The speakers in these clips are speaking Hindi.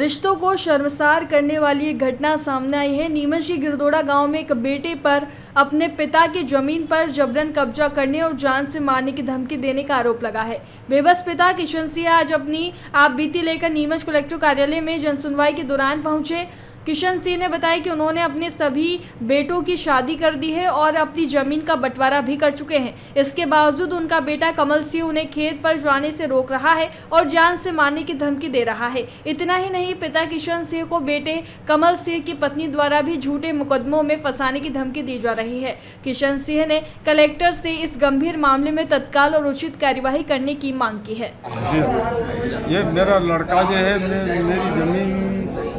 रिश्तों को शर्मसार करने वाली एक घटना सामने आई है। नीमच के गिरदोड़ा गांव में एक बेटे पर अपने पिता की जमीन पर जबरन कब्जा करने और जान से मारने की धमकी देने का आरोप लगा है। बेबस पिता किशन सिंह आज अपनी आपबीती लेकर नीमच कलेक्टर कार्यालय में जनसुनवाई के दौरान पहुंचे। किशन सिंह ने बताया कि उन्होंने अपने सभी बेटों की शादी कर दी है और अपनी जमीन का बंटवारा भी कर चुके हैं। इसके बावजूद उनका बेटा कमल सिंह उन्हें खेत पर जाने से रोक रहा है और जान से मारने की धमकी दे रहा है। इतना ही नहीं, पिता किशन सिंह को बेटे कमल सिंह की पत्नी द्वारा भी झूठे मुकदमों में फंसाने की धमकी दी जा रही है। किशन सिंह ने कलेक्टर से इस गंभीर मामले में तत्काल और उचित कार्यवाही करने की मांग की है। ये मेरा लड़का जो है मेरी जमीन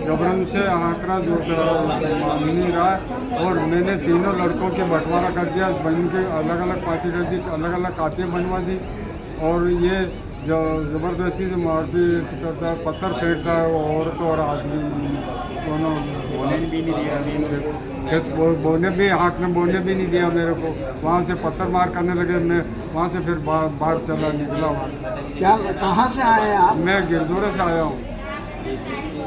जबरन से आंकड़ा जो नहीं रहा और मैंने तीनों लड़कों के बंटवारा कर दिया। बहन के अलग अलग पार्टी कर दी, अलग अलग कापियाँ बनवा दी और ये जो ज़बरदस्ती से मारपीट करता है, पत्थर फेंकता है वो औरत और आदमी दोनों। बोने भी नहीं दिया, खेत बोने भी हाथ में बोने भी नहीं दिया मेरे को। वहाँ से पत्थर मार करने लगे, मैं वहाँ से फिर बाहर चला निकला। वहाँ क्या कहाँ से आए हैं आप? मैं गिरदोड़ा से आया हूँ।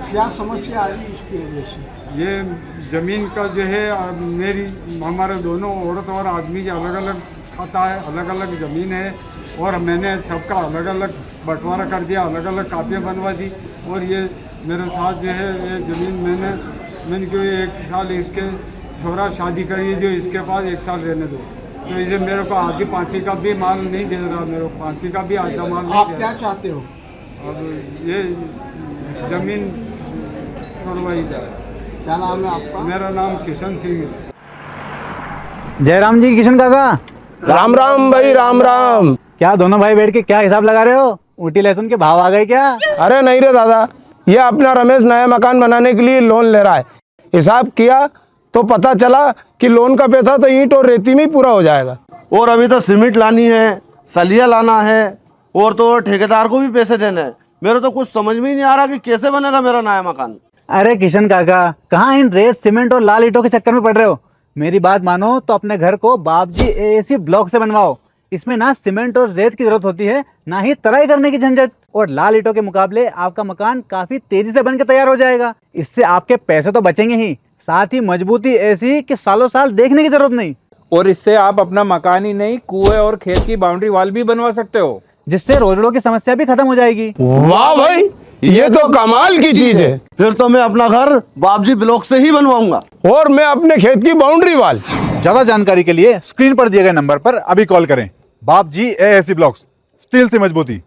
क्या समस्या आ रही है इसकी वजह से? ये ज़मीन का जो है मेरी हमारे दोनों औरत और आदमी के अलग अलग खाता है, अलग अलग ज़मीन है और मैंने सबका अलग अलग बंटवारा कर दिया, अलग अलग कापियाँ बनवा दी। और ये मेरे साथ जो है ये ज़मीन मैंने क्यों 1 साल इसके छोरा शादी करी जो इसके पास 1 साल रहने दो, तो इसे मेरे को आधी पाँती का भी माल नहीं दे रहा, मेरे को पाँती का भी आधा माल नहीं आप दे क्या रहा। चाहते हो? अब ये ज़मीन छुड़वाई जाए। क्या नाम है आपका? मेरा नाम किशन सिंह है। जयराम जी, किशन काका। राम राम भाई, राम राम। क्या दोनों भाई बैठ के क्या हिसाब लगा रहे हो? ऊटी लहसुन के भाव आ गए क्या? अरे नहीं रे दादा, ये अपना रमेश नया मकान बनाने के लिए लोन ले रहा है। हिसाब किया तो पता चला कि लोन का पैसा तो ईंट और रेती में ही पूरा हो जाएगा। और अभी तो सीमेंट लानी है, सलिया लाना है और तो ठेकेदार को भी पैसे देने हैं। मेरे तो कुछ समझ में ही नहीं आ रहा कि कैसे बनेगा मेरा नया मकान। अरे किशन काका, कहाँ इन रेत सीमेंट और लाल ईंटों के चक्कर में पड़ रहे हो? मेरी बात मानो तो अपने घर को बाबजी एएसी ब्लॉक से बनवाओ। इसमें ना सीमेंट और रेत की जरूरत होती है, ना ही तराई करने की झंझट। और लाल ईंटों के मुकाबले आपका मकान काफी तेजी से बनकर तैयार हो जाएगा। इससे आपके पैसे तो बचेंगे ही, साथ ही मजबूती ऐसी कि सालों साल देखने की जरूरत नहीं। और इससे आप अपना मकान ही नहीं, कुएं और खेत की बाउंड्री वॉल भी बनवा सकते हो, जिससे रोजड़ों की समस्या भी खत्म हो जाएगी। वाह भाई, ये तो कमाल की चीज है। फिर तो मैं अपना घर बाबजी ब्लॉक से ही बनवाऊंगा। और मैं अपने खेत की बाउंड्री वाल। ज्यादा जानकारी के लिए स्क्रीन पर दिए गए नंबर पर अभी कॉल करें। बाबजी एएसी ब्लॉक्स, स्टील से मजबूती।